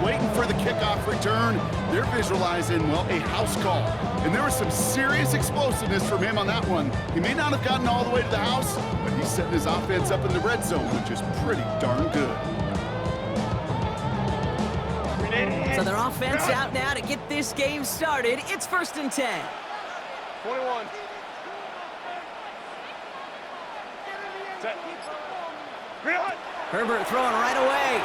waiting for the kickoff return. They're visualizing, well, a house call. And there was some serious explosiveness from him on that one. He may not have gotten all the way to the house, but he's setting his offense up in the red zone, which is pretty darn good. So their offense out now to get this game started. It's 1st and 10. 21. Set. Herbert throwing right away.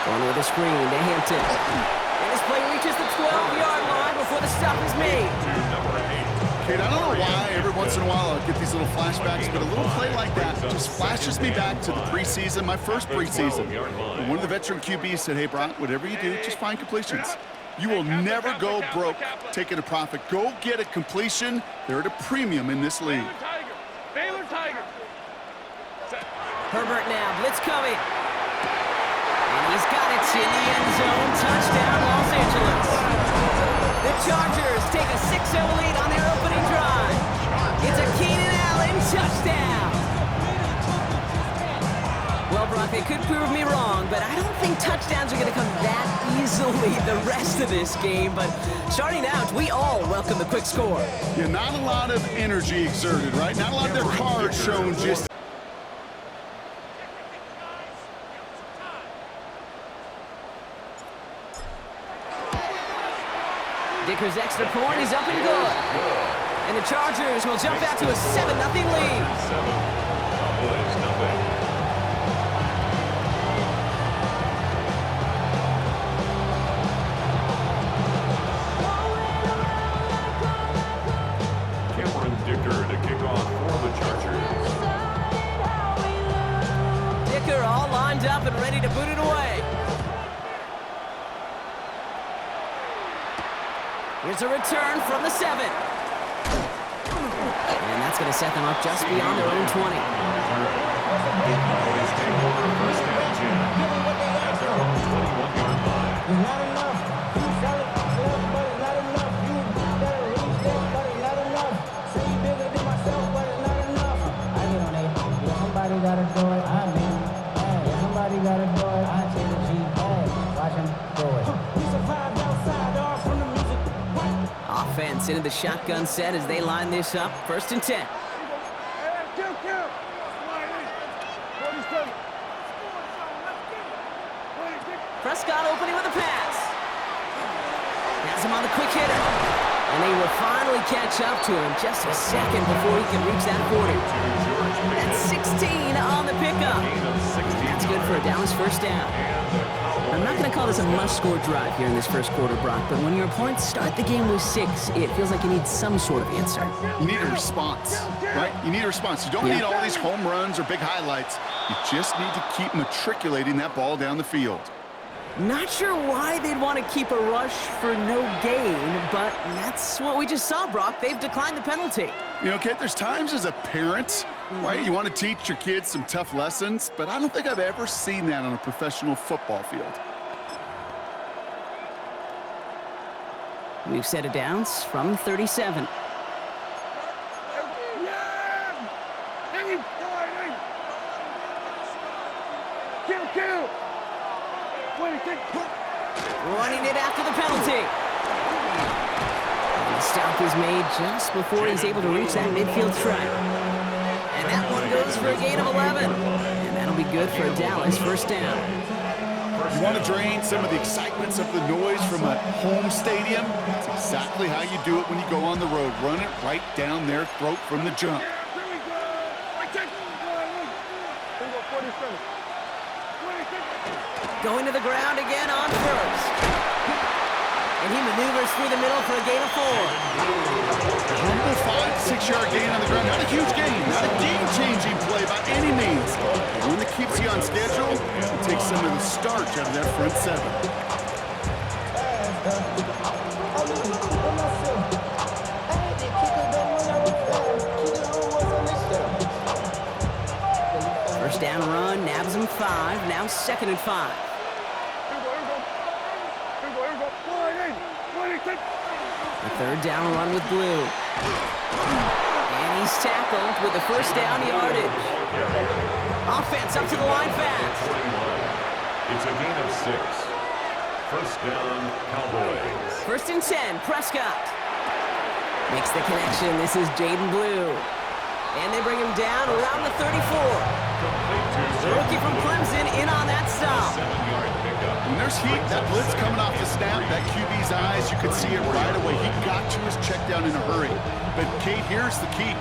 Going with a screen to Hampton. And this play reaches the 12-yard line before the stop is made. Kate, I don't know why every once in a while I get these little flashbacks, but a little play like that just flashes me back to the preseason, my first preseason. And one of the veteran QBs said, hey, Brock, whatever you do, just find completions. You will never go broke taking a profit. Go get a completion. They're at a premium in this league. Baylor Tiger. Herbert now, blitz coming. And he's got it in the end zone. Touchdown, Los Angeles. The Chargers take a 6-0 lead on their opening drive. It's a Keenan Allen touchdown. Well, Brock, they could prove me wrong, but I don't think touchdowns are going to come that easily the rest of this game. But starting out, we all welcome the quick score. Yeah, not a lot of energy exerted, right? Not a lot of their cards shown just... Dicker's extra point is up and good. And the Chargers will jump out to a 7-0 lead. Dicker to kick off for the Chargers. Dicker all lined up and ready to boot it away. Here's a return from the 7. And that's going to set them up just beyond their own 20. Always take over first and 10 at their own 21-yard line. Not enough. You sell it, but it's not enough. You better reach that, but it's not enough. Say you bigger than myself, but it's not enough. I get on it. If somebody gotta do it, I'm in. Hey, if somebody gotta do it, I take the G. Hey, watch him do it. We survived outside, all from the music. Offense into the shotgun set as they line this up. 1st and 10. Prescott opening with a pass. Has him on the quick hitter. And they will finally catch up to him just a second before he can reach that 40. That's 16 on the pickup. That's good for a Dallas first down. I'm not going to call this a must-score drive here in this first quarter, Brock, but when your opponents start the game with 6, it feels like you need some sort of answer. You need a response, right? You need a response. You don't need all these home runs or big highlights. You just need to keep matriculating that ball down the field. Not sure why they'd want to keep a rush for no gain, but that's what we just saw, Brock. They've declined the penalty. You know, Kate, there's times as a parent, right, you want to teach your kids some tough lessons, but I don't think I've ever seen that on a professional football field. We've set it down from 37. Running it after the penalty. And the stop is made just before he's able to reach that midfield stripe. And that one goes for a gain of 11. And that'll be good for a Dallas first down. You want to drain some of the excitements of the noise from a home stadium? It's exactly how you do it when you go on the road. Run it right down their throat from the jump. Going to the ground again on first. And he maneuvers through the middle for a gain of 4. Humble 5 to 6 yard gain on the ground. Not a huge gain, not a game-changing play by any means. But one that keeps you on schedule and takes some of the starch out of that front 7. First down run, nabs him 5. Now 2nd and 5. A 3rd down run with Blue. And he's tackled with the first down yardage. Offense up to the line fast. It's a gain of 6. First down, Cowboys. First and 10, Prescott. Makes the connection. This is Jaden Blue. And they bring him down around the 34. The rookie from Clemson in on that stop. 7-yard pickup. When there's heat, that blitz coming off the snap, that QB's eyes, you could see it right away. He got to his check down in a hurry. But, Kate, here's the key.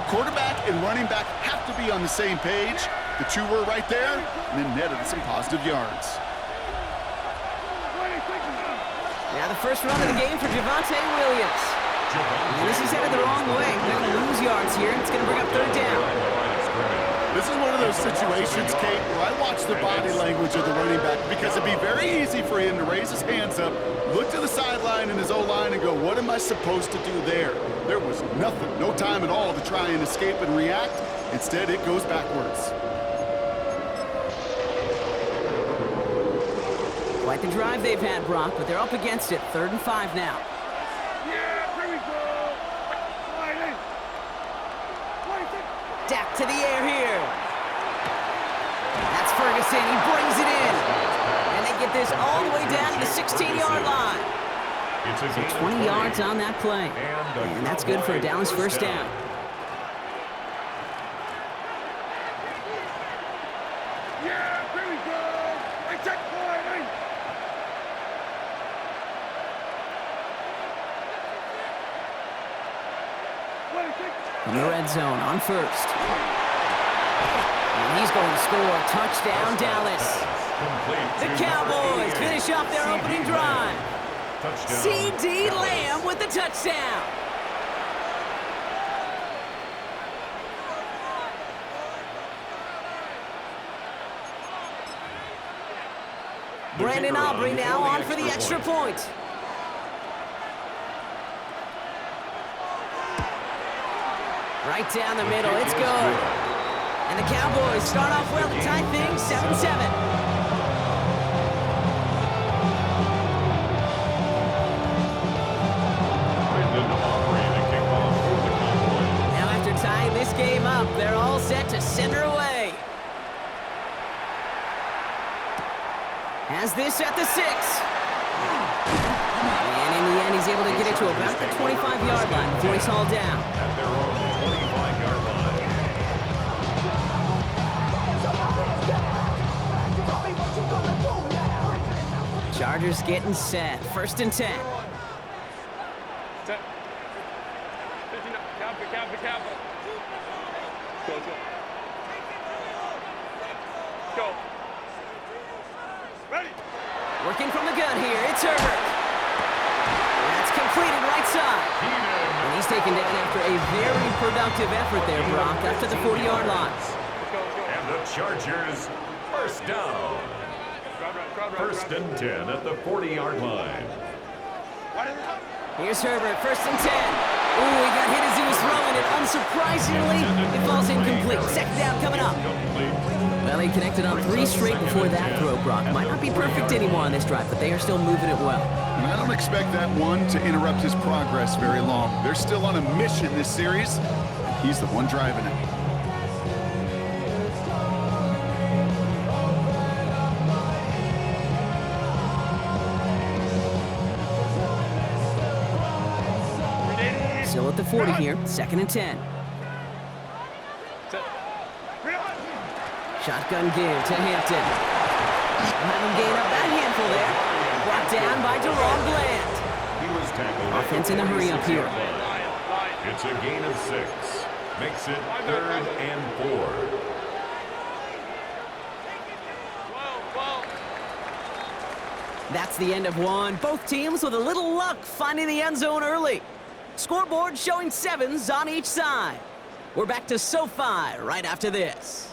Quarterback and running back have to be on the same page. The two were right there, and then netted some positive yards. Now the first run of the game for Javonte Williams. And this is headed the wrong way. They're going to lose yards here, and it's going to bring up third down. This is one of those situations, Kate, where I watch the body language of the running back because it'd be very easy for him to raise his hands up, look to the sideline in his O-line and go, what am I supposed to do there? There was nothing, no time at all to try and escape and react. Instead, it goes backwards. Quite the drive they've had, Brock, but they're up against it. 3rd and 5 now. Dak to the air here. That's Ferguson. He brings it in. And they get this all the way down to the 16-yard line. So 20 yards on that play. And that's good for a Dallas first down. In the red zone on first. And he's going to score. Touchdown, Dallas. The Cowboys finish off their opening drive. C.D. Lamb with the touchdown. Brandon Aubrey now on for the extra point. Right down the middle, it's good. And the Cowboys start off well to tie things 7-7. Now after tying this game up, they're all set to send her away. Has this at the 6. And in the end, he's able to get it to about the 25-yard line before he's hauled down. At their own 25-yard line. Chargers getting set. 1st and 10. Set. 59. Cap. Go. Ready. Working from the gun here. It's Herbert. That's completed right side. And he's taken down after a very productive effort there, Brock, up to the 40-yard line. And the Chargers, first down. First and 10 at the 40-yard line. Here's Herbert, 1st and 10. Ooh, he got hit as he was throwing it. Unsurprisingly, it falls incomplete. 2nd down coming up. Well, he connected on 3 straight before that throw, Brock. Might not be perfect anymore on this drive, but they are still moving it well. And I don't expect that one to interrupt his progress very long. They're still on a mission this series, and he's the one driving it. Still at the 40 here, 2nd and 10. Shotgun give to Hampton. We'll have him gain up that handful there. Brought down by Deron Bland. He was tackled. Offense in the hurry up here. It's a gain of 6. Makes it 3rd and 4. That's the end of one. Both teams with a little luck finding the end zone early. Scoreboard showing 7s on each side. We're back to SoFi right after this.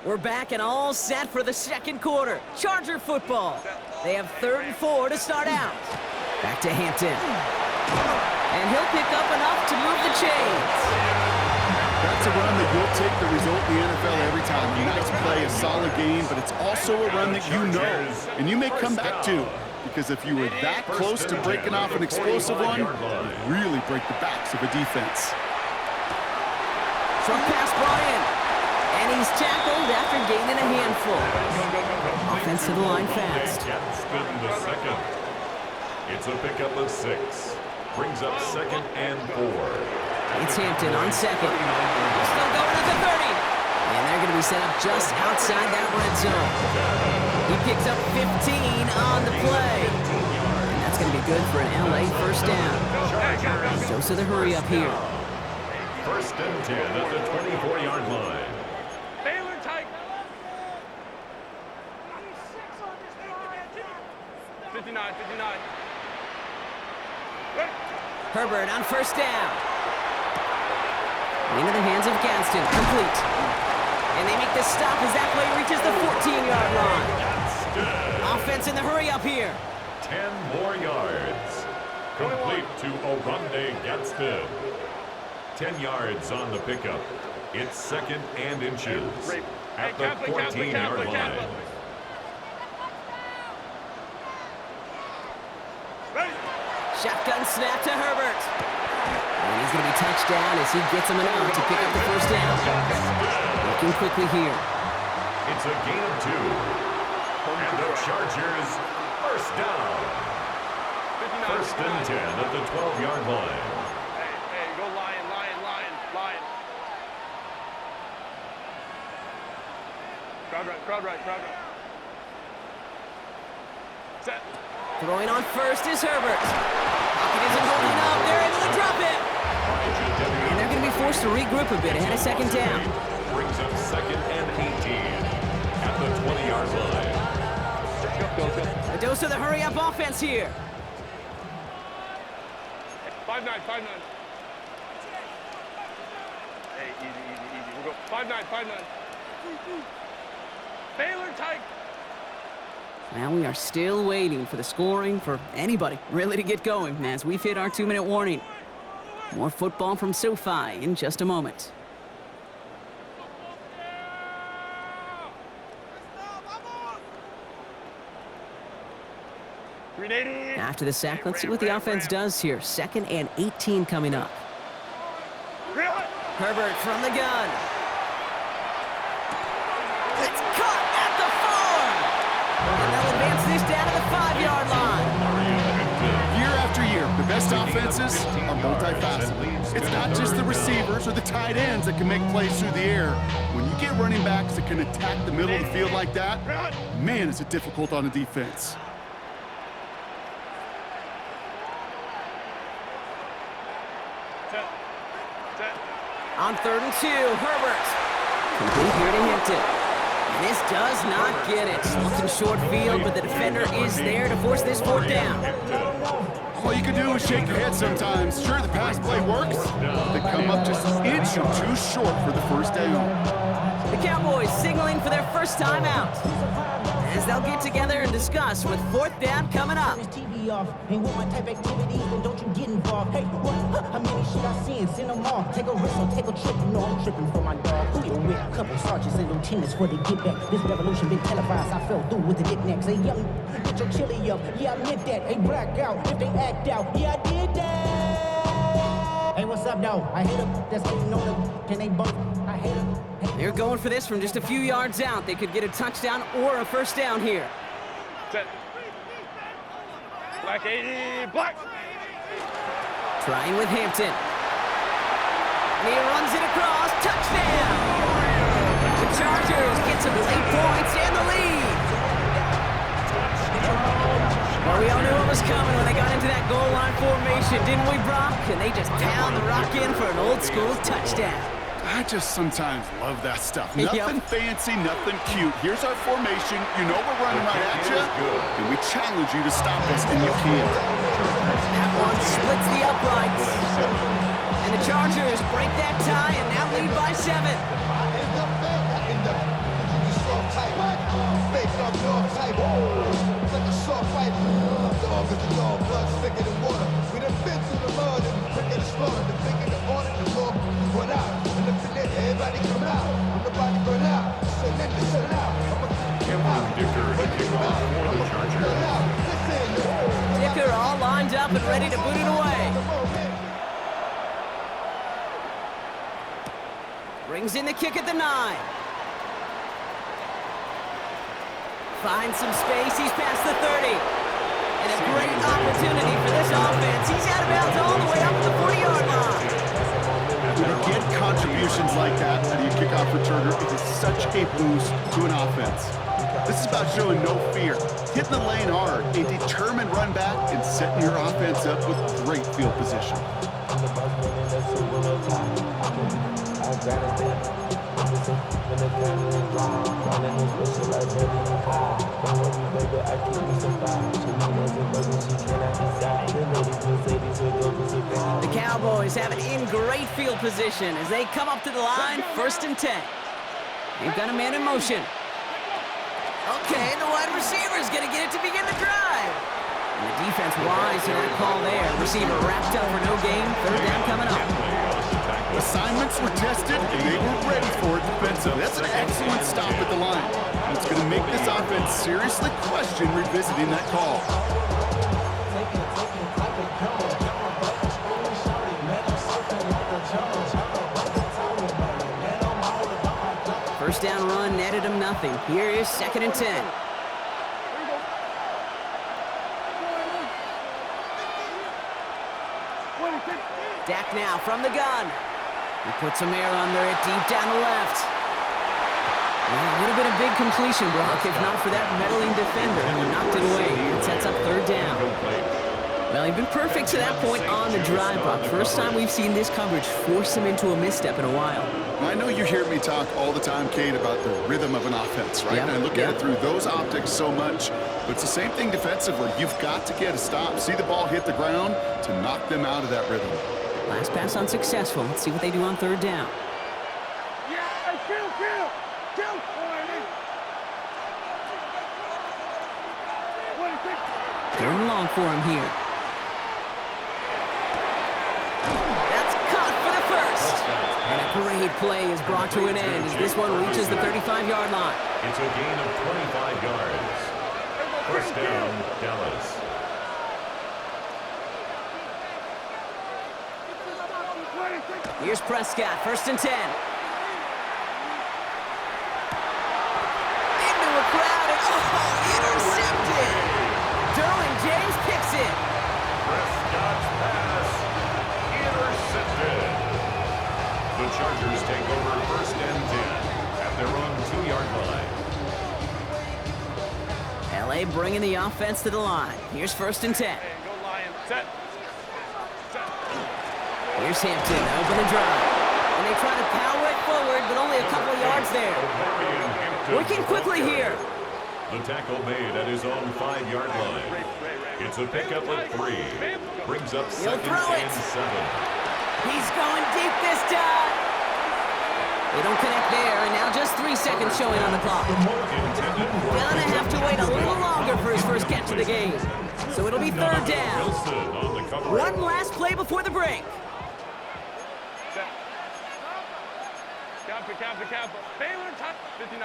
We're back and all set for the 2nd quarter. Charger football. They have 3rd and 4 to start out. Back to Hampton. And he'll pick up enough to move the chains. That's a run that you'll take the result in the NFL every time. A nice play, a solid game, but it's also a run that you know and you may come back to. Because if you were that close to breaking off an explosive one, you really break the backs of a defense. Short pass brought in. And he's tackled after gaining a handful. Offense to the line fast. Gadsden the second. It's a pickup of 6. Brings up 2nd and 4. It's Hampton on second. Still going at the 30. And they're going to be set up just outside that red zone. He picks up 15 on the play. And that's going to be good for an LA first down. Dose of the hurry up here. 1st and 10 at the 24-yard line. Baylor tight. 59. Herbert on first down. Into the hands of Gadsden. Complete. And they make the stop as that play reaches the 14-yard line. Offense in the hurry up here. 10 more yards. Complete to Oronde Gadsden. 10 yards on the pickup. It's 2nd and inches at the 14-yard line. Shotgun snap to Herbert. And he's going to be touched down as he gets him enough to pick up the first down. Looking quickly here. It's a gain of 2. And the Chargers first down. 1st and 10 at the 12-yard line. Hey, go lion. Crowd right. Set. Throwing on first is Herbert. Pocket isn't holding up. They're able to drop it. And they're going to be forced to regroup a bit ahead of second down. Brings up 2nd and 18 at the 20-yard line. A dose of the hurry-up offense here. 5-9. Hey, easy. We'll go 5-9. Baylor tight. Now we are still waiting for the scoring for anybody really to get going as we've hit our 2-minute warning. More football from SoFi in just a moment. After the sack, let's see what the offense does here. 2nd and 18 coming up. Herbert from the gun. It's caught at the 4. And they'll advance this down to the 5-yard line. Year after year, the best offenses are multifaceted. It's not just the receivers or the tight ends that can make plays through the air. When you get running backs that can attack the middle of the field like that, man, is it difficult on a defense. On 3rd and 2, Herbert. Complete here to Hampton. And this does not get it. Looking short field, but the defender is there to force this 4th down. All you can do is shake your head sometimes. Sure, the pass play works. They come up just an inch or 2 short for the first down. The Cowboys signaling for their first time out, as they'll get together and discuss with 4th down coming up. Ain't with my type activities, then don't you get involved. Hey, what? How many shit I seen? Send them all. Take a risk or take a trip. You know I'm tripping for my dog. Still with a couple sergeants and lieutenants for they get back. This revolution been televised. I fell through with the knickknacks. Hey, young, get your chili up. Yeah, I meant that. Hey, black out. If they act out, yeah, I did that. Hey, what's up, though? I hate them. That's getting on them. Can they both? I hate them. They're going for this from just a few yards out. They could get a touchdown or a first down here. Set. Black 80, black. Trying with Hampton. And he runs it across. Touchdown! The Chargers get some late points and the lead. Well, we all knew what was coming when they got into that goal line formation, didn't we, Brock? And they just pound the rock in for an old-school touchdown. I just sometimes love that stuff. Nothing fancy, nothing cute. Here's our formation. You know we're running right at you, and we challenge you to stop us, and you can't. That one splits the uprights. And the Chargers break that tie and now lead by 7. We done been through the mud and the slaughter, the bigger the order, the more. What out? And the up and ready to boot it away. Brings in the kick at the 9. Finds some space, he's past the 30. And a great opportunity for this offense. He's out of bounds all the way up to the 40-yard line. When you get contributions like that out of your kickoff returner, it is such a boost to an offense. This is about showing no fear, hitting the lane hard, a determined run back, and setting your offense up with great field position. The Cowboys have it in great field position as they come up to the line, 1st and 10. They've got a man in motion. Okay, the wide receiver's gonna get it to begin the drive. And the defense wise to that call there. Receiver wrapped up for no gain. 3rd down coming up. Assignments were tested, and they were ready for it defensively. That's an excellent stop at the line. And it's gonna make this offense seriously question revisiting that call. First down run netted him nothing. Here is 2nd and 10. Dak now from the gun. He puts some air under it deep down the left. Well, it would have been a big completion, Brock, if not for that meddling defender who knocked it away. It sets up 3rd down. Well, he's been perfect to that point on the drive, Brock. First time we've seen this coverage force him into a misstep in a while. I know you hear me talk all the time, Kate, about the rhythm of an offense, right? Yep. And I look at it through those optics so much. But it's the same thing defensively. You've got to get a stop, see the ball hit the ground to knock them out of that rhythm. Last pass unsuccessful. Let's see what they do on 3rd down. Going long for him here. That's caught for the 1st. And a great play is brought to an end as this one reaches the 35-yard line. It's a gain of 25 yards. 1st down, Dallas. Here's Prescott, 1st and 10. Into a crowd and intercepted. Derwin James picks it. Prescott's pass intercepted. The Chargers take over 1st and 10 at their own 2-yard line. LA bringing the offense to the line. Here's 1st and 10. Hey, go Lions. Set. Here's Hampton, open the drive. And they try to power it forward, but only a couple of yards there. Working quickly here. The tackle made at his own 5-yard line. It's a pickup of 3. Brings up 2nd and 7. He's going deep this time. They don't connect there, and now just 3 seconds showing on the clock. Gonna have to wait a little longer for his first catch of the game. So it'll be 3rd down. One last play before the break. Kappa. Baylor, 59.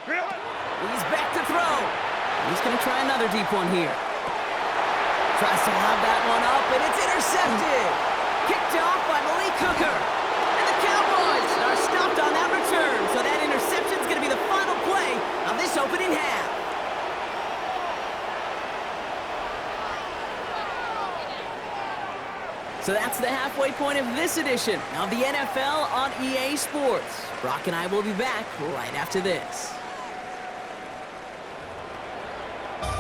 He's back to throw. He's going to try another deep one here. Tries to lob that one up, and it's intercepted. Kicked off by Malik Hooker. And the Cowboys are stopped on that return, so that interception's going to be the final play of this opening half. So that's the halfway point of this edition of the NFL on EA Sports. Brock and I will be back right after this.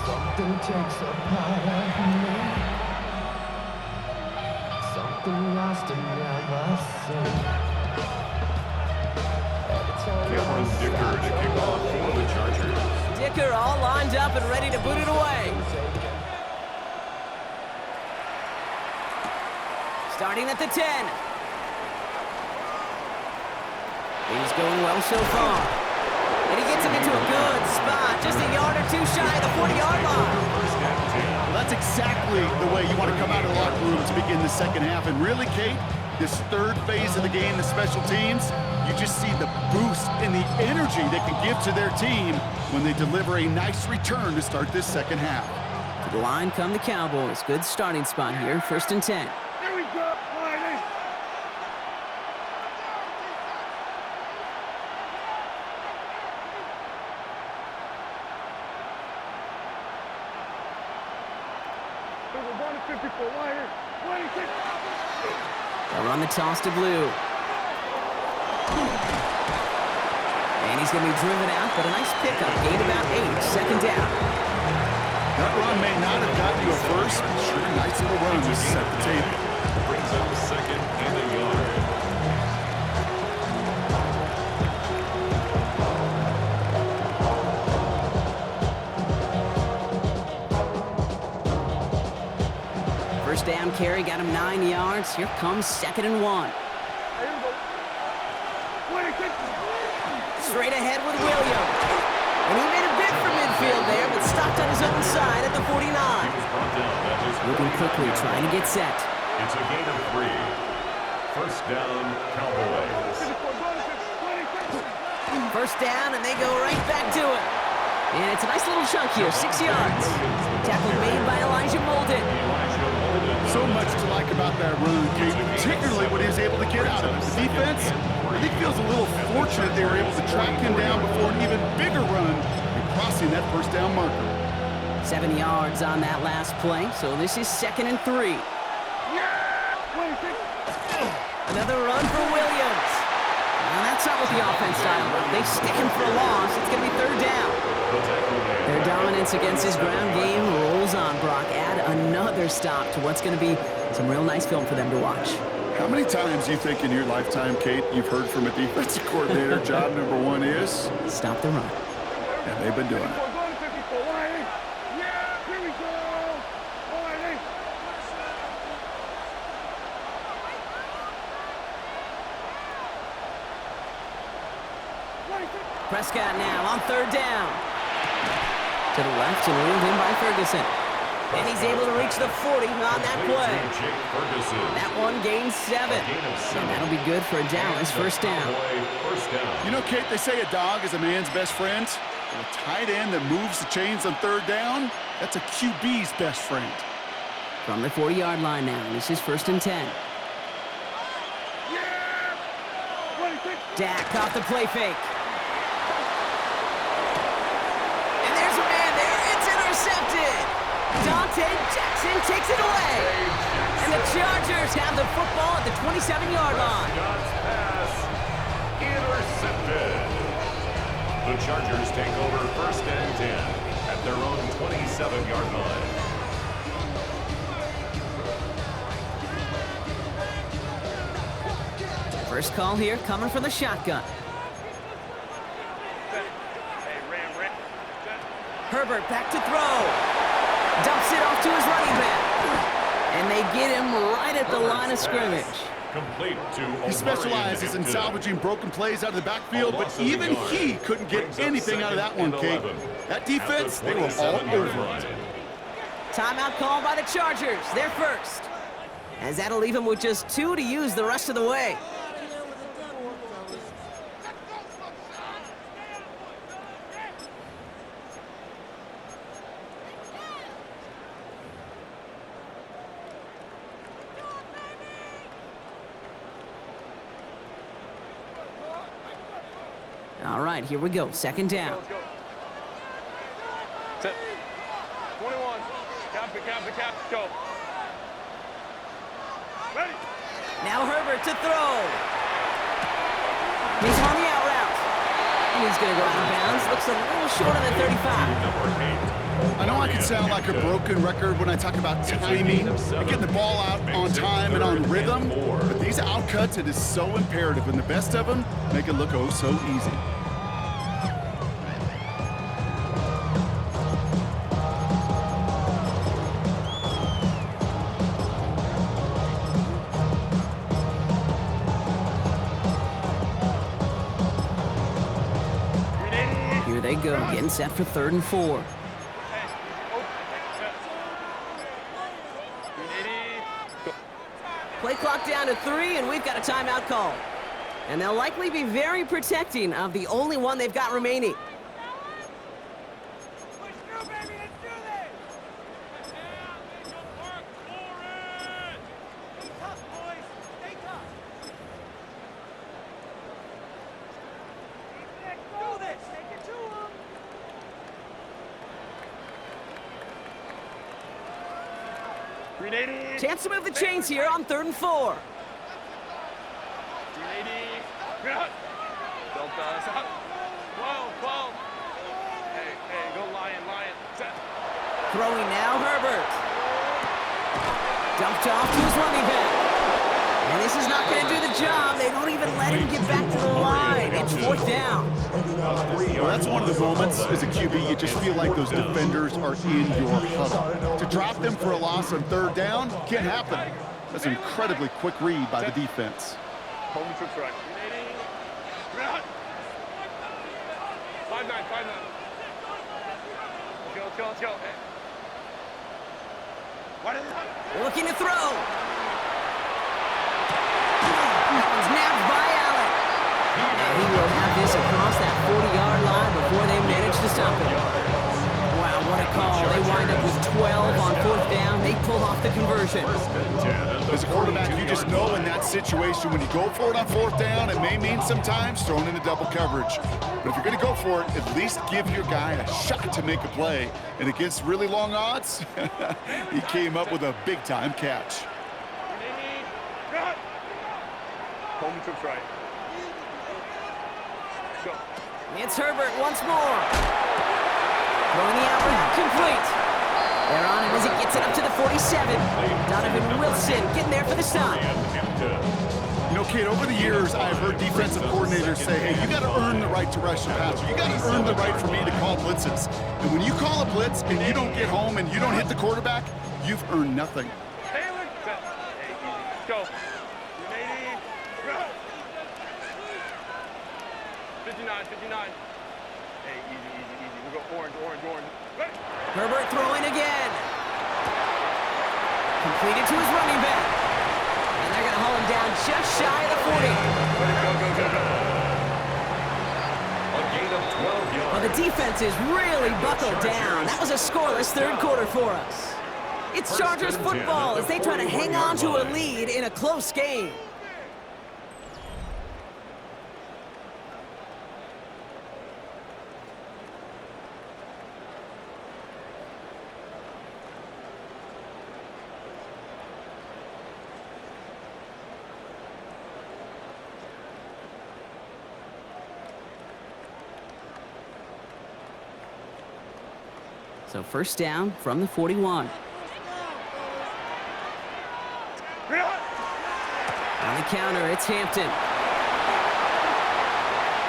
Something takes a part of me. Something lost and never seen. Cameron Dicker to kick off for the Chargers. Dicker all lined up and ready to boot it away. Starting at the 10. He's going well so far. And he gets him into a good spot, just a yard or two shy of the 40-yard line. Well, that's exactly the way you want to come out of the locker room to begin the second half. And really, Kate, this 3rd phase of the game, the special teams, you just see the boost and the energy they can give to their team when they deliver a nice return to start this second half. To the line come the Cowboys. Good starting spot here, 1st and 10. Here we go. Line. We're going to 54. Line. 26. They'll run the toss to Blue. And he's going to be driven out, but a nice pickup. Gain about 8, 2nd down. That run may not have gotten you a first, but sure, nice little run to set the table. Brings up 2nd and a yard. First down carry got him 9 yards. Here comes 2nd and 1. Straight ahead with Williams. And he made a bid for midfield there, but stopped on his own side at the 49. Moving quickly, trying to get set. It's a gain of 3. First down, Cowboys. First down, and they go right back to it. And it's a nice little chunk here, 6 yards. Tackle made by Elijah Molden. So much to like about that run, Kate, particularly what he was able to get out of it. The defense, I think, feels a little fortunate they were able to track him down before an even bigger run and crossing that first down marker. 7 yards on that last play, so this is 2nd and 3. Another run for Williams. Now that's not what the offense style was. They stick him for a loss. It's going to be 3rd down. Their dominance against his ground game rolls on, Brock. Add another stop to what's going to be some real nice film for them to watch. How many times do you think in your lifetime, Kate, you've heard from a defensive coordinator, job number 1 is? Stop the run. And they've been doing it. Prescott now on 3rd down. To the left and reeled in by Ferguson. And he's able to reach the 40 on that play. That one gains 7. And that'll be good for a Dallas first down. You know, Kate, they say a dog is a man's best friend. A tight end that moves the chains on 3rd down, that's a QB's best friend. From the 40-yard line now, this is 1st and 10. Dak caught the play fake. And there's a man there. It's intercepted. Dante Jackson takes it away. And the Chargers have the football at the 27-yard line. Pass intercepted. The Chargers take over 1st and 10 at their own 27-yard line. First call here coming from the shotgun. Herbert back to throw. Dumps it off to his running back. And they get him right at the line of scrimmage. Complete to He specializes in salvaging broken plays out of the backfield, but even he couldn't get anything out of that one, Kate. That defense, they were all over it. Timeout called by the Chargers. They're first. As that'll leave him with just 2 to use the rest of the way. All right, here we go. 2nd down. Set. 21. Cap, go. Ready. Now Herbert to throw. He's on the out route. And he's going to go out of bounds. Looks a little short of the 35. I know I can sound like a broken record when I talk about timing and getting the ball out on time and on rhythm, but these outcuts, it is so imperative, and the best of them make it look oh so easy. Here they go, getting set for 3rd and 4. Play clock down to 3, and we've got a timeout call. And they'll likely be very protecting of the only one they've got remaining. 380. Chance to move the chains here on 3rd and 4. 380. Delta. 12. Hey, go Lion. Set. Throwing now, Herbert. Dumped off to his running back. And this is not going to do the job. They don't even let him get back to the line. It's 4th down. Well, that's one of the moments as a QB, you just feel like those defenders are in your huddle. To drop them for a loss on 3rd down can't happen. That's an incredibly quick read by the defense. Home troops right. 380. 5-9. Let's go. Hey. Looking to throw. That one's nabbed by Allen. And he will have this across that 40-yard line before they manage to stop him. Wow, what a call. They wind up with 12 on 4th down. They pull off the conversion. As a quarterback, you just know in that situation, when you go for it on 4th down, it may mean sometimes throwing into double coverage. But if you're going to go for it, at least give your guy a shot to make a play. And against really long odds, he came up with a big-time catch. Home troops right. Go. It's Herbert once more. Throwing the out route, complete. They're on him as he gets it up to the 47. Donovan Wilson getting there for the stop. You know, kid, over the years, I've heard defensive coordinators say, hey, you got to earn the right to rush the passer. You got to earn the right for me to call blitzes. And when you call a blitz and you don't get home and you don't hit the quarterback, you've earned nothing. Taylor. Set. Hey, easy. Let's go. 380. 59. Hey, easy. We'll go orange. Ready? Herbert throwing again. Completed to his running back. And they're going to haul him down just shy of the 40. Go. A gain of 12 yards. Well, the defense is really buckled down. That was a scoreless 3rd quarter for us. It's Chargers football as they try to hang on to a lead in a close game. So 1st down from the 41. On the counter, it's Hampton.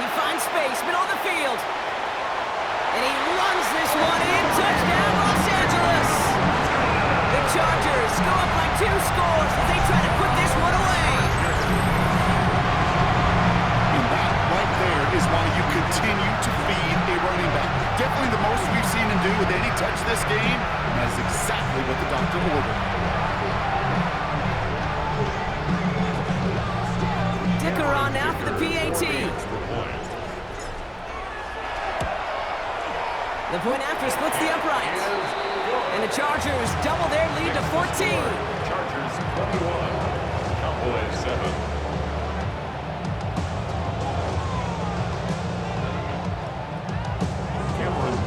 He finds space, middle of the field. And he runs this one in. Touchdown, Los Angeles. The Chargers go up by 2 scores as they try to put this one away. And that right there is why you continue to feed a running back. Definitely the most we've seen him do with any touch this game. And that is exactly what the doctor ordered. Dicker on now for the PAT. The point after splits the uprights. And the Chargers double their lead to 14. Chargers 21. Cowboys 7.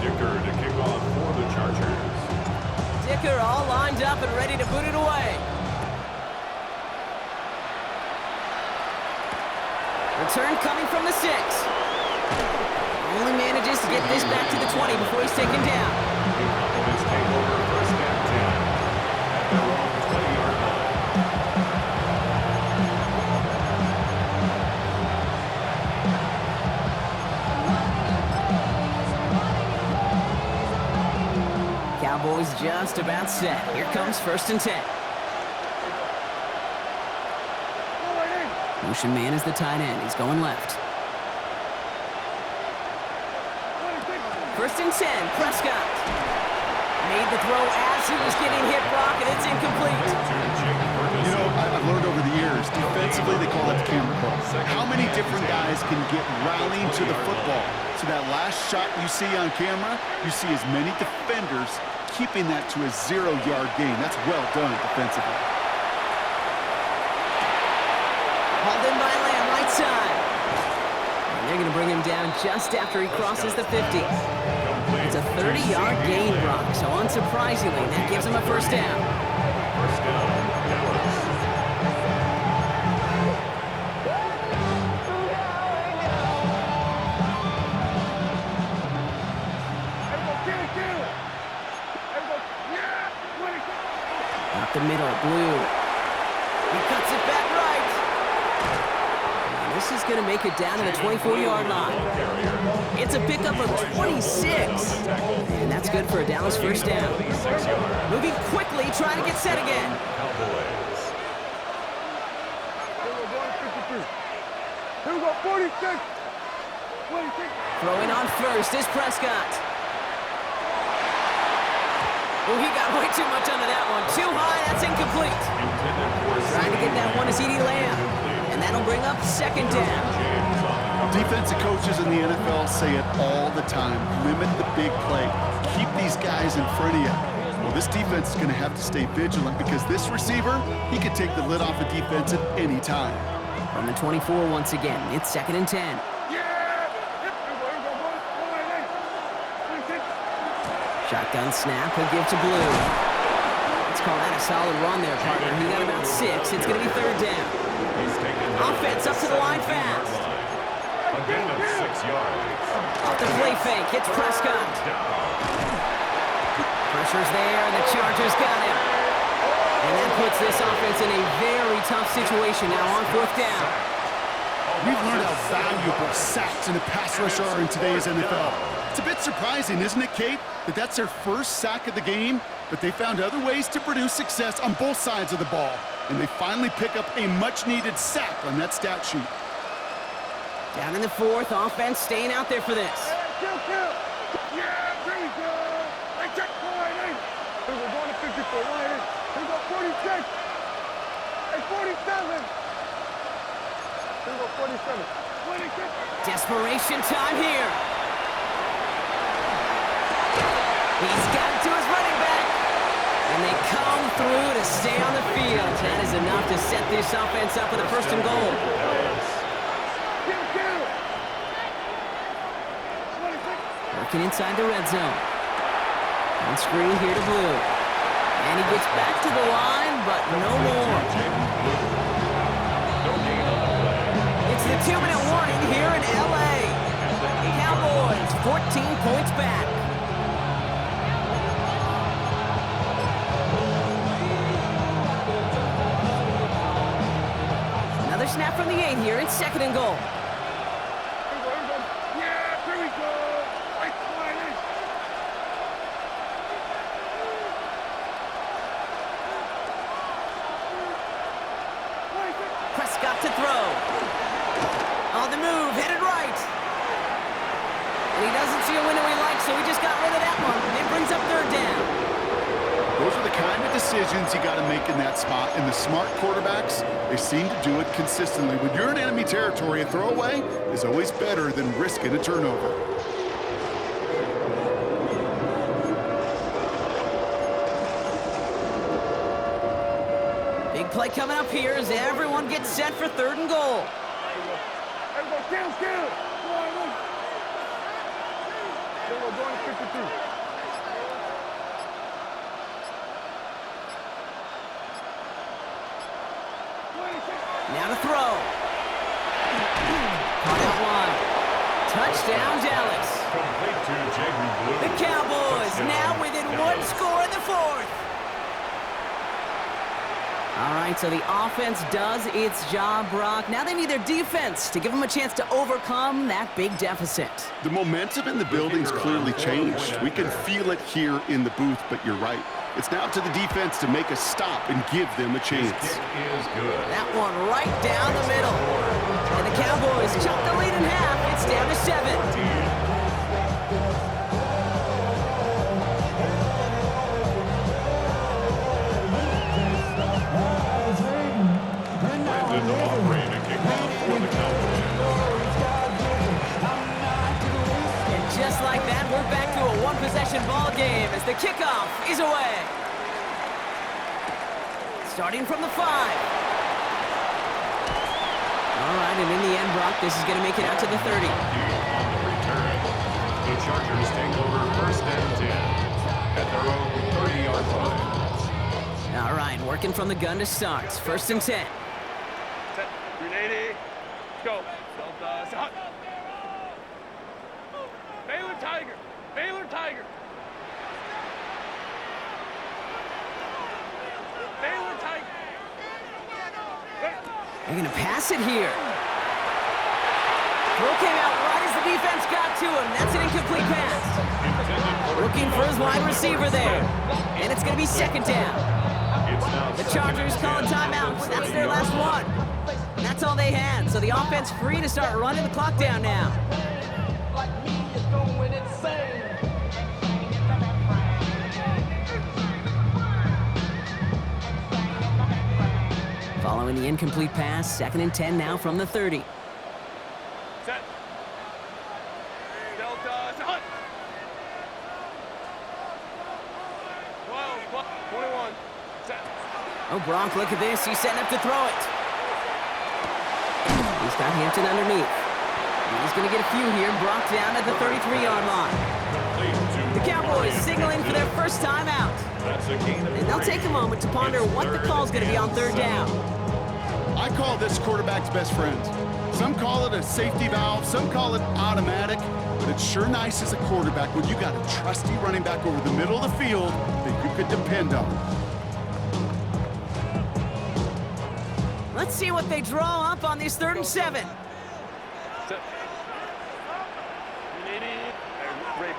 Dicker to kick off for the Chargers. Dicker all lined up and ready to boot it away. Return coming from the 6. Only manages to get this back to the 20 before he's taken down. Cowboys take over 1st and 10 at their own 20-yard line. Cowboys just about set. Here comes 1st and 10. Motion man is the tight end. He's going left. 1st and 10. Prescott made the throw as he was getting hit, Brock, and it's incomplete. You know, I've learned over the years, defensively they call it the camera call. How many different guys can get rallying to the football? So that last shot you see on camera, you see as many defenders keeping that to a 0-yard gain. That's well done defensively. Hauled in by Lamb, right side. And they're going to bring him down just after he crosses the 50. It's a 30-yard gain, Brock, so unsurprisingly, that gives him a 1st down. First down, Dallas. Up the middle, Blue. He cuts it back right. And this is going to make it down to the 24-yard line. It's a pickup of 26. And that's good for a Dallas first down. Moving quickly, trying to get set again. Cowboys. Here we go, 46. 26. Throwing on first is Prescott. Oh, he got way too much under that one. Too high, that's incomplete. Trying to get that one to CeeDee Lamb. And that'll bring up second down. Defensive coaches in the NFL say it all the time. Limit the big play. Keep these guys in front of you. Well, this defense is going to have to stay vigilant because this receiver, he could take the lid off a defense at any time. From the 24 once again, it's 2nd and 10. Shotgun snap, he'll give to Blue. Let's call that a solid run there, partner. He got about 6. It's going to be 3rd down. Offense up to the line fast. A gain of 6 yards. Off the play fake, hits Prescott. Pressure's there, and the Chargers got him. And that puts this offense in a very tough situation now on 4th down. We've learned how valuable sacks in a pass rush are in today's NFL. It's a bit surprising, isn't it, Kate, that that's their first sack of the game, but they found other ways to produce success on both sides of the ball, and they finally pick up a much-needed sack on that stat sheet. Down in the 4th, offense staying out there for this. Kill. Yeah, there we go. Hey, check 4-8. Here we're going to 54 line. Here we go, 46. Hey, 47. Here we go, 47. 26. Desperation time here. He's got it to his running back. And they come through to stay on the field. That is enough to set this offense up with a 1st and goal. Kill. Working inside the red zone. On screen here to Blue. And he gets back to the line, but no more. It's the 2-minute warning here in L.A. Cowboys 14 points back. Another snap from the 8 here. It's 2nd and goal. Here we go. Yeah, here we go. Right line. Prescott to throw. On the move, headed right. And he doesn't see a window he likes, so he just got rid of that one. It brings up 3rd down. Those are the kind of decisions you got to make in that spot, and the smart quarterbacks, they seem to do it consistently. When you're in enemy territory, a throwaway is always better than risking a turnover. Big play coming up here as everyone gets set for 3rd and goal. Here we go, kill. Come on. Here we go, going to 52. Now to throw. Caught out wide. Touchdown, Dallas. Complete to J.B. Blue. The Cowboys now within 1 score in the 4th. All right, so the offense does its job, Brock. Now they need their defense to give them a chance to overcome that big deficit. The momentum in the building's clearly changed. We can feel it here in the booth, but you're right. It's now to the defense to make a stop and give them a chance. Kick is good. That one right down the middle. And the Cowboys chop the lead in half. It's down to 7. Brandon Aubrey to kick off for the Cowboys. And just like that, we're back to a one-possession ball game as the kickoff is away. Starting from the 5. All right, and in the end, Brock, this is going to make it out to the 30. On the return, the Chargers take over 1st and 10 at their own 30-yard line. All right, working Working from the gun to start. 1st and 10. Set. 380. Go. Delta. Hot. Baylor Tiger. Baylor Tiger. Baylor Tiger. They're going to pass it here. Throw came out right as the defense got to him. That's an incomplete pass. Looking for his wide receiver there. And it's going to be 2nd down. The Chargers calling timeouts. That's their last one. And that's all they had. So the offense free to start running the clock down now. Following the incomplete pass, 2nd and 10 now from the 30. Set. Delta. Hot. 12. 21. Set. Oh, Gronk, look at this. He's setting up to throw it. He's got Hampton underneath. He's going to get a few here. Gronk down at the 33-yard line. The Cowboys signaling for their first time out. And they'll take a moment to ponder what the call's going to be on 3rd down. I call this quarterback's best friend. Some call it a safety valve, some call it automatic, but it's sure nice as a quarterback when you got a trusty running back over the middle of the field that you could depend on. Let's see what they draw up on this 3rd and 7. Set. 380. Ray.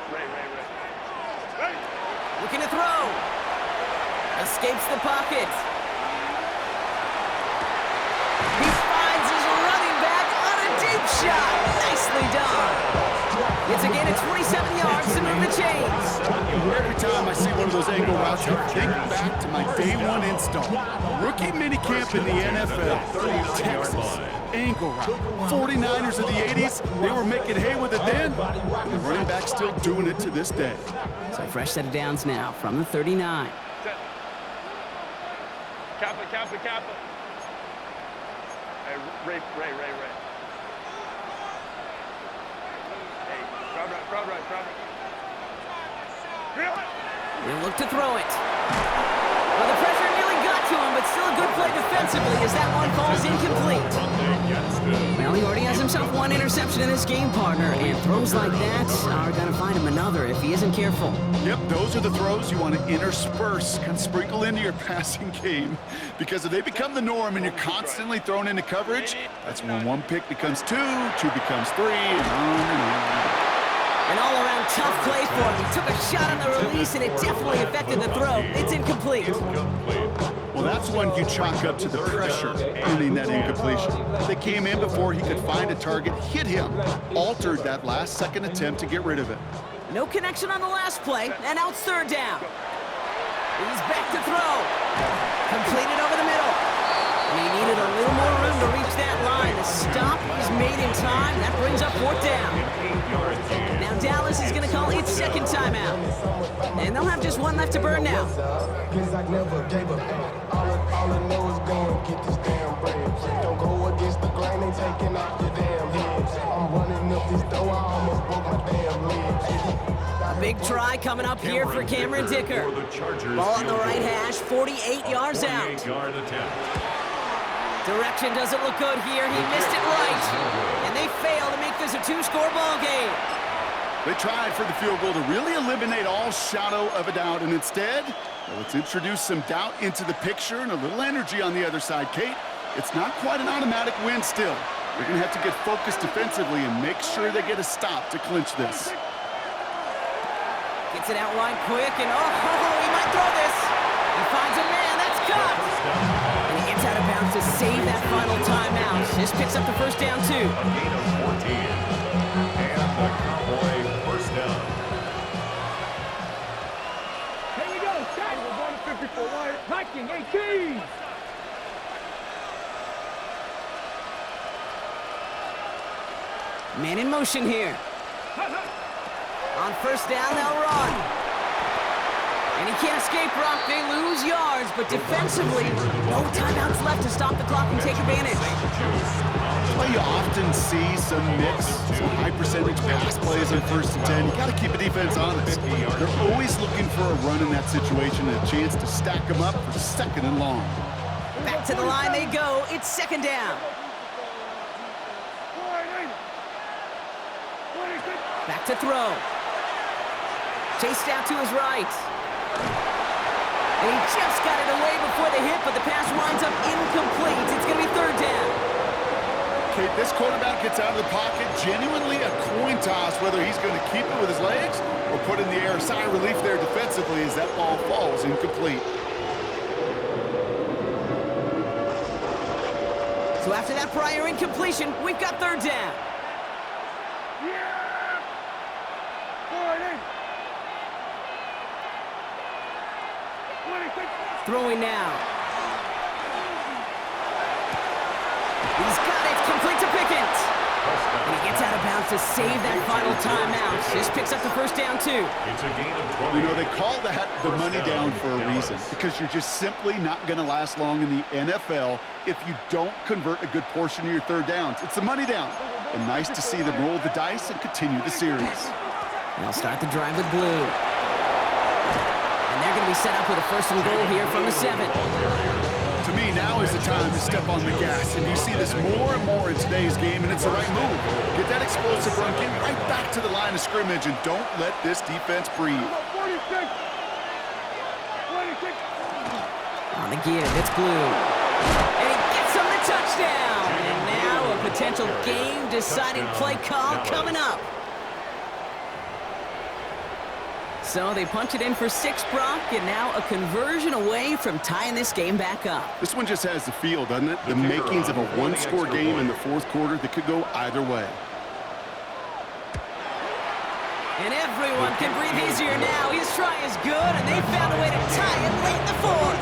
Looking to throw. Escapes the pocket. He finds his running back on a deep shot. Nicely done. It's again at 27 yards to move the chains. Every time I see one of those angle routes, I think back to my day 1 install. Rookie minicamp in the NFL. Texas. Angle route. 49ers of the 80s, they were making hay with it then. The running back's still doing it to this day. So fresh set of downs now from the 39. Set. Kappa. Hey, Ray. Hey, crowd right. He'll look to throw it. Well, the pressure nearly got to him, but still a good play defensively as that one falls incomplete. Well, he already has himself 1 interception in this game, partner, and throws like that are going to find him another if he isn't careful. Yep, those are the throws you want to intersperse, kind of sprinkle into your passing game. Because if they become the norm and you're constantly thrown into coverage, that's when 1 pick becomes 2 becomes 3, and on and on. An all-around tough play for him. He took a shot on the release, and it definitely affected the throw. It's incomplete. Well, that's one you chalk up to the pressure ending that incompletion. They came in before he could find a target, hit him, altered that last-second attempt to get rid of it. No connection on the last play, and now it's 3rd down. He's back to throw. Completed over the middle. And he needed a little more room to reach that line. The stop is made in time. That brings up 4th down. Now Dallas is going to call its 2nd timeout. And they'll have just 1 left to burn now. All I know is go and get this damn bread. Don't go against the grain, they taking off your damn heads. I'm running up this door, I almost broke my damn legs. A big try coming up here for Cameron Dicker. Ball on the right hash, 48 yards out. Direction doesn't look good here. He missed it right. And they fail to make this a 2-score ball game. They tried for the field goal to really eliminate all shadow of a doubt, and instead, well, let's introduce some doubt into the picture and a little energy on the other side. Kate, it's not quite an automatic win still. They're going to have to get focused defensively and make sure they get a stop to clinch this. Gets it out wide quick, and he might throw this. He finds a man, that's caught. And he gets out of bounds to save that final timeout. Just picks up the 1st down, too. A gain of 14. And the Cowboy first down. Here we go. Set. We're going to 54 wide. Viking 18. Man in motion here. On 1st down, they'll run. And he can't escape, Brock. They lose yards, but defensively, no timeouts left to stop the clock and take advantage. Well, you often see some mix, some high-percentage pass plays on 1st and 10. You got to keep the defense honest. They're always looking for a run in that situation and a chance to stack them up for 2nd and long. Back to the line they go. It's 2nd down. Back to throw. Chased out to his right. And he just got it away before the hit, but the pass winds up incomplete. It's going to be 3rd down. Kate, this quarterback gets out of the pocket, genuinely a coin toss whether he's going to keep it with his legs or put in the air. Sigh of relief there defensively as that ball falls incomplete. So after that prior incompletion, we've got 3rd down. Throwing now. He's got it, complete to Pickens. And he gets out of bounds to save that final timeout. Just picks up the 1st down, too. It's a gain of 20. You know, they call that the money down for a reason, because you're just simply not going to last long in the NFL if you don't convert a good portion of your 3rd downs. It's the money down. And nice to see them roll the dice and continue the series. They'll start the drive with blue. And they're going to be set up with a 1st and goal here from the 7. To me, now is the time to step on the gas. And you see this more and more in today's game, and it's the right move. Get that explosive run, get right back to the line of scrimmage, and don't let this defense breathe. 46. On the give, it's blue. And he gets him the touchdown. And now a potential game-deciding play call coming up. So they punch it in for 6, Brock, and now a conversion away from tying this game back up. This one just has the feel, doesn't it? The makings of a one-score game in the 4th quarter that could go either way. And everyone can breathe easier now. His try is good, and they found a way to tie it late in the 4th.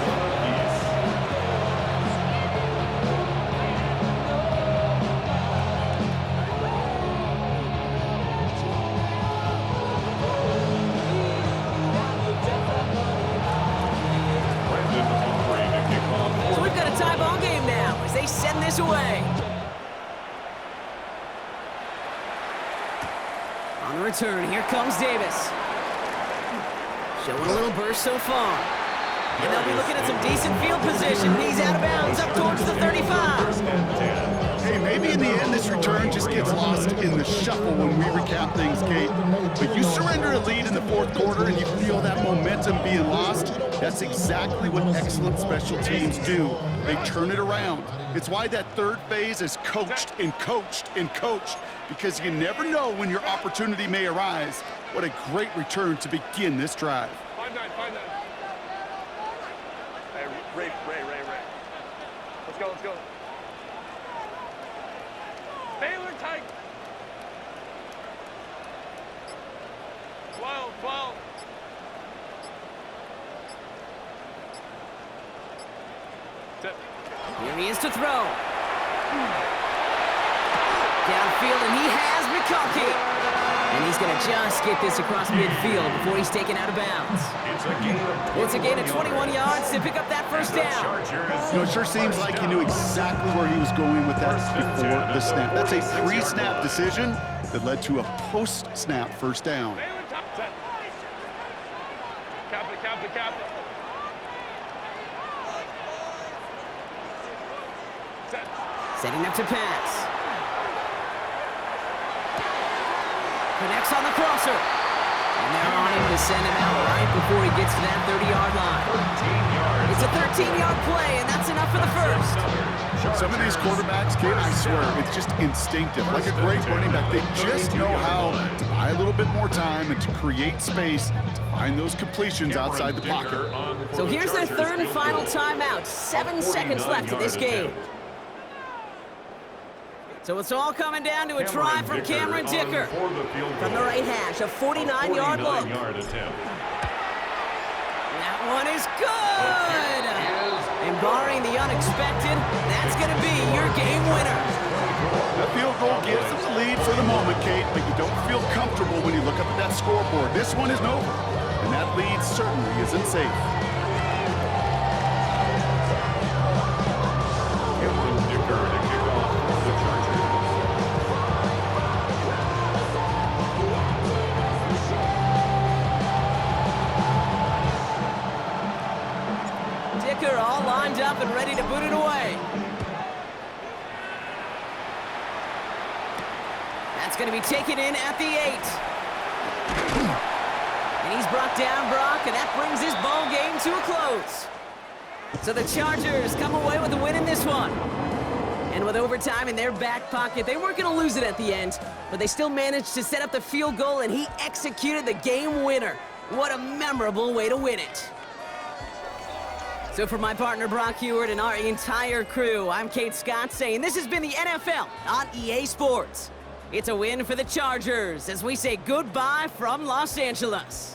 So we've got a tie ball game now as they send this away. On the return, here comes Davis. Showing a little burst so far. And they'll be looking at some decent field position. He's out of bounds up towards the 35. Hey, maybe in the end this return just gets lost in the shuffle when we recap things, Kate. But you surrender a lead in the 4th quarter and you feel that momentum being lost. That's exactly what excellent special teams do. They turn it around. It's why that 3rd phase is coached and coached and coached, because you never know when your opportunity may arise. What a great return to begin this drive. 5-9. Hey, Ray. Let's go. Baylor tight. 12. Here he is to throw. Downfield, and he has McConkey. And he's going to just get this across midfield before he's taken out of bounds. It's a gain of 21 yards to pick up that 1st down. You know, it sure seems like he knew exactly where he was going with that before the snap. That's a pre-snap decision that led to a post-snap 1st down. Cap it. Setting up to pass. Connects on the crosser. And they're on him to send him out right before he gets to that 30-yard line. It's a 13-yard play, and that's enough for the 1st. Some of these quarterbacks, Kate, I swear, it's just instinctive. Like a great running back, they just know how to buy a little bit more time and to create space to find those completions outside the pocket. So here's their 3rd and final timeout. 7 seconds left in this game. So it's all coming down to a try from Cameron Dicker. From the right hash, a 49-yard look. That one is good! And barring the unexpected, that's going to be your game winner. That field goal gives them the lead for the moment, Kate, but you don't feel comfortable when you look up at that scoreboard. This one isn't over. And and that lead certainly isn't safe. Dicker to kick off for the Chargers. Dicker all lined up and ready to boot it away. That's going to be taken in at the 8. And he's brought down Brock, and that brings this ball game to a close. So the Chargers come away with a win in this one. And with overtime in their back pocket, they weren't going to lose it at the end, but they still managed to set up the field goal, and he executed the game winner. What a memorable way to win it. So for my partner Brock Heward and our entire crew, I'm Kate Scott saying this has been the NFL on EA Sports. It's a win for the Chargers as we say goodbye from Los Angeles.